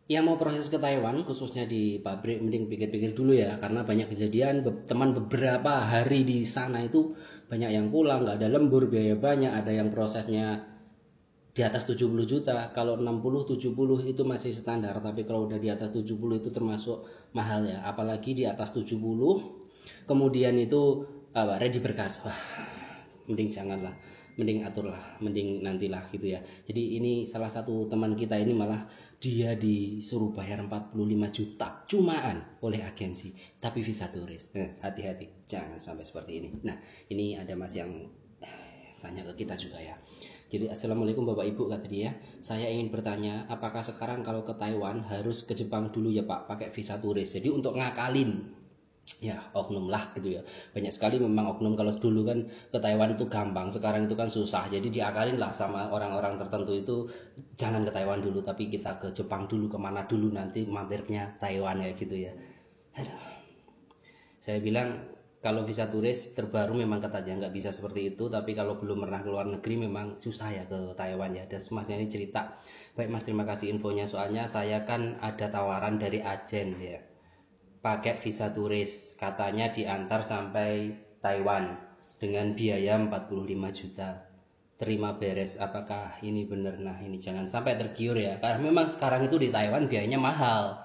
Yang mau proses ke Taiwan khususnya di pabrik mending pikir-pikir dulu ya, karena banyak kejadian teman beberapa hari di sana itu banyak yang pulang nggak ada lembur, biaya banyak, ada yang prosesnya di atas 70 juta. Kalau 60 70 itu masih standar, tapi kalau udah di atas 70 itu termasuk mahal ya, apalagi di atas 70 kemudian itu ready berkas. Wah, mending janganlah, mending aturlah, mending nantilah gitu ya. Jadi ini salah satu teman kita ini malah dia disuruh bayar 45 juta cumaan oleh agensi tapi visa turis. Hati-hati jangan sampai seperti ini. Nah, ini ada Mas yang tanya ke kita juga ya. Jadi assalamualaikum Bapak Ibu, kata dia, saya ingin bertanya apakah sekarang kalau ke Taiwan harus ke Jepang dulu ya Pak pakai visa turis. Jadi untuk ngakalin ya oknum lah gitu ya, banyak sekali memang oknum. Kalau dulu kan ke Taiwan itu gampang, sekarang itu kan susah, jadi diakalin lah sama orang-orang tertentu itu jangan ke Taiwan dulu tapi kita ke Jepang dulu, kemana dulu nanti mampirnya Taiwan ya gitu ya. Aduh. Saya bilang kalau visa turis terbaru memang katanya nggak bisa seperti itu, tapi kalau belum pernah ke luar negeri memang susah ya ke Taiwan ya. Dan Masnya ini cerita, baik Mas, terima kasih infonya, soalnya saya kan ada tawaran dari agen ya pakai visa turis, katanya diantar sampai Taiwan dengan biaya 45 juta. Terima beres, apakah ini benar? Nah, ini jangan sampai tergiur ya, karena memang sekarang itu di Taiwan biayanya mahal.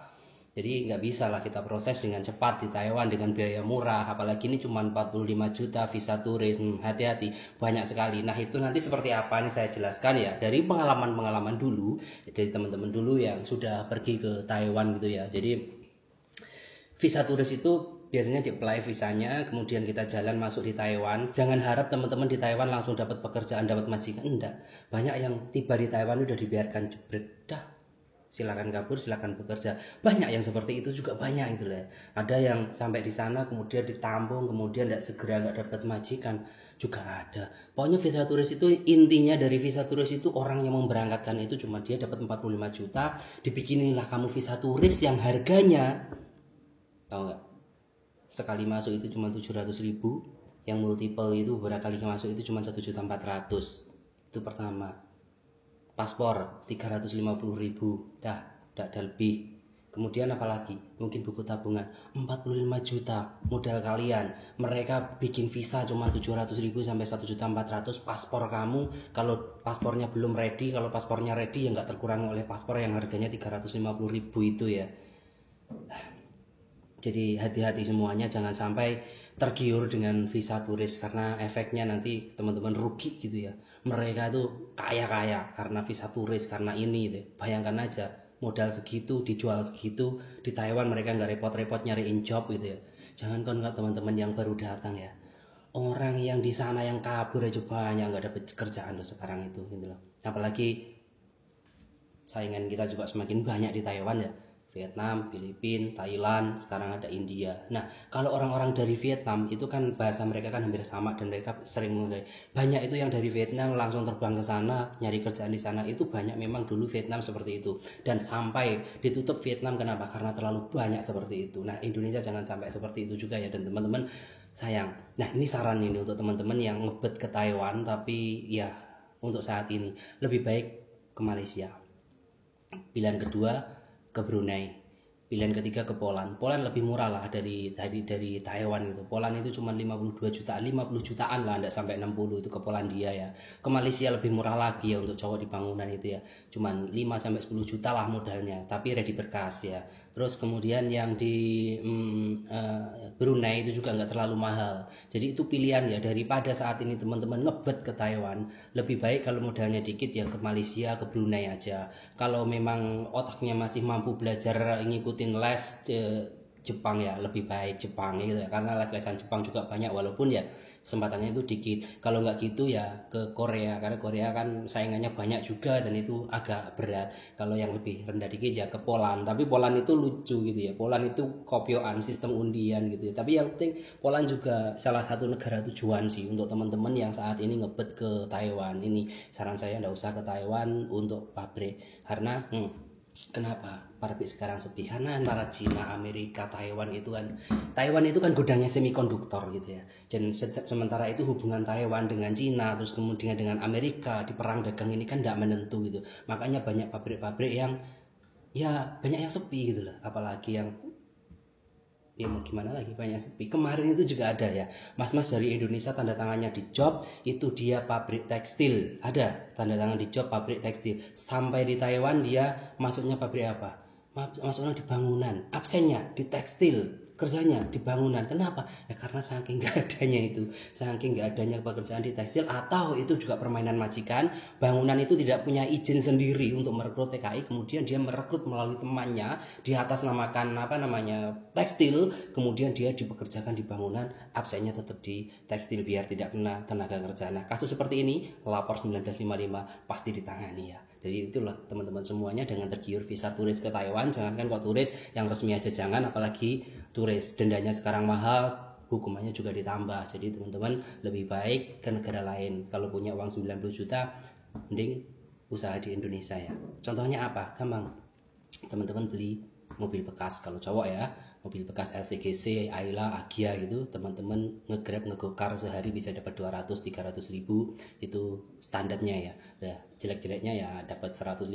Jadi nggak bisa lah kita proses dengan cepat di Taiwan dengan biaya murah, apalagi ini cuma 45 juta visa turis. Hati-hati, banyak sekali. Nah, itu nanti seperti apa nih saya jelaskan ya dari pengalaman-pengalaman dulu, dari teman-teman dulu yang sudah pergi ke Taiwan gitu ya. Jadi visa turis itu biasanya di-apply visanya, kemudian kita jalan masuk di Taiwan. Jangan harap teman-teman di Taiwan langsung dapat pekerjaan, dapat majikan. Enggak. Banyak yang tiba di Taiwan udah dibiarkan jebret. Dah, silakan kabur, silakan bekerja. Banyak yang seperti itu juga, banyak itu lah. Ada yang sampai di sana kemudian ditampung, kemudian tidak segera nggak dapat majikan juga ada. Pokoknya visa turis itu, intinya dari visa turis itu orang yang memberangkatkan itu cuma dia dapat 45 juta, dibikinilah kamu visa turis yang harganya, tahu nggak, sekali masuk itu cuma 700.000, yang multiple itu berapa kali masuk itu cuma 1.400.000. Itu pertama. Paspor 350.000, dah ada lebih. Kemudian apalagi, mungkin buku tabungan 45 juta modal kalian. Mereka bikin visa cuma 700.000 sampai 1.400.000. Paspor kamu, kalau paspornya belum ready, kalau paspornya ready ya nggak terkurang oleh paspor yang harganya 350.000 itu ya. Jadi hati-hati semuanya, jangan sampai tergiur dengan visa turis, karena efeknya nanti teman-teman rugi gitu ya. Mereka tuh kaya-kaya karena visa turis, karena ini gitu. Bayangkan aja modal segitu dijual segitu di Taiwan, mereka nggak repot-repot nyariin job gitu ya. Jangan kan nggak teman-teman yang baru datang ya. Orang yang di sana yang kabur aja banyak, nggak dapet kerjaan loh sekarang itu gitu loh. Apalagi saingan kita juga semakin banyak di Taiwan ya. Vietnam, Filipina, Thailand, sekarang ada India. Nah, kalau orang-orang dari Vietnam itu kan bahasa mereka kan hampir sama dan mereka sering mulai. Banyak itu yang dari Vietnam langsung terbang ke sana, nyari kerjaan di sana. Itu banyak memang dulu Vietnam seperti itu. Dan sampai ditutup Vietnam, kenapa? Karena terlalu banyak seperti itu. Nah, Indonesia jangan sampai seperti itu juga ya. Dan teman-teman sayang. Nah, ini saran ini untuk teman-teman yang ngebet ke Taiwan, tapi ya untuk saat ini lebih baik ke Malaysia. Pilihan kedua ke Brunei, pilihan ketiga ke Poland. Poland lebih murah lah dari Taiwan itu. Poland itu cuma 52 jutaan, 50 jutaan lah, enggak sampai 60 itu ke Polandia ya. Ke Malaysia lebih murah lagi ya untuk cowok di bangunan itu ya. Cuman 5 sampai 10 juta lah modalnya, tapi ready berkas ya. Terus kemudian yang di Brunei itu juga nggak terlalu mahal. Jadi itu pilihan ya, daripada saat ini teman-teman ngebet ke Taiwan, lebih baik kalau modalnya dikit ya ke Malaysia, ke Brunei aja. Kalau memang otaknya masih mampu belajar ngikutin les Jepang ya, lebih baik Jepang gitu ya, karena les-lesan Jepang juga banyak walaupun ya kesempatannya itu dikit. Kalau nggak gitu ya ke Korea, karena Korea kan saingannya banyak juga dan itu agak berat. Kalau yang lebih rendah dikit ya ke Poland, tapi Poland itu lucu gitu ya, Poland itu kopioan sistem undian gitu ya. Tapi yang penting Poland juga salah satu negara tujuan sih untuk teman-teman yang saat ini ngebet ke Taiwan. Ini saran saya, nggak usah ke Taiwan untuk pabrik, karena kenapa pabrik sekarang sepi? Karena antara Cina, Amerika, Taiwan itu kan gudangnya semikonduktor gitu ya. Dan sementara itu hubungan Taiwan dengan Cina, terus kemudian dengan Amerika di perang dagang ini kan tidak menentu gitu. Makanya banyak pabrik-pabrik yang ya banyak yang sepi gitu loh, apalagi yang ya mau gimana lagi, banyak sepi. Kemarin itu juga ada ya mas-mas dari Indonesia tanda tangannya di job itu dia pabrik tekstil, ada tanda tangan di job pabrik tekstil. Sampai di Taiwan dia masuknya pabrik apa, masuknya di bangunan, absennya di tekstil, kerjanya di bangunan. Kenapa? Ya karena saking gak adanya itu, saking gak adanya pekerjaan di tekstil, atau itu juga permainan majikan. Bangunan itu tidak punya izin sendiri untuk merekrut TKI, kemudian dia merekrut melalui temannya di atas namakan apa namanya tekstil, kemudian dia dipekerjakan di bangunan, absennya tetap di tekstil biar tidak kena tenaga kerja. Nah kasus seperti ini lapor 1955 pasti ditangani ya. Jadi itulah teman-teman semuanya, dengan tergiur visa turis ke Taiwan, jangankan kok turis, yang resmi aja jangan, apalagi turis. Dendanya sekarang mahal, hukumannya juga ditambah. Jadi teman-teman lebih baik ke negara lain. Kalau punya uang 90 juta, mending usaha di Indonesia ya. Contohnya apa? Gampang. Teman-teman beli mobil bekas, kalau cowok ya, mobil bekas LCGC, Ayla, Agia gitu, teman-teman nge-grab, nge-gokar sehari bisa dapat 200-300 ribu, itu standarnya ya. Nah, jelek-jeleknya ya dapat 150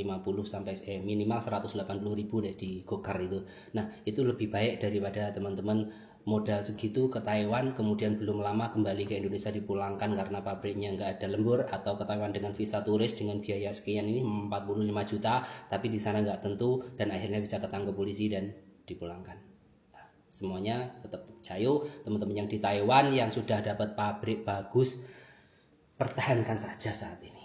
sampai minimal 180 ribu deh di gokar itu. Nah, itu lebih baik daripada teman-teman modal segitu ke Taiwan, kemudian belum lama kembali ke Indonesia dipulangkan karena pabriknya nggak ada lembur, atau ke Taiwan dengan visa turis dengan biaya sekian ini 45 juta, tapi di sana nggak tentu dan akhirnya bisa ketangkep polisi dan dipulangkan. Nah, semuanya tetap cayo. Teman-teman yang di Taiwan yang sudah dapat pabrik bagus, pertahankan saja saat ini.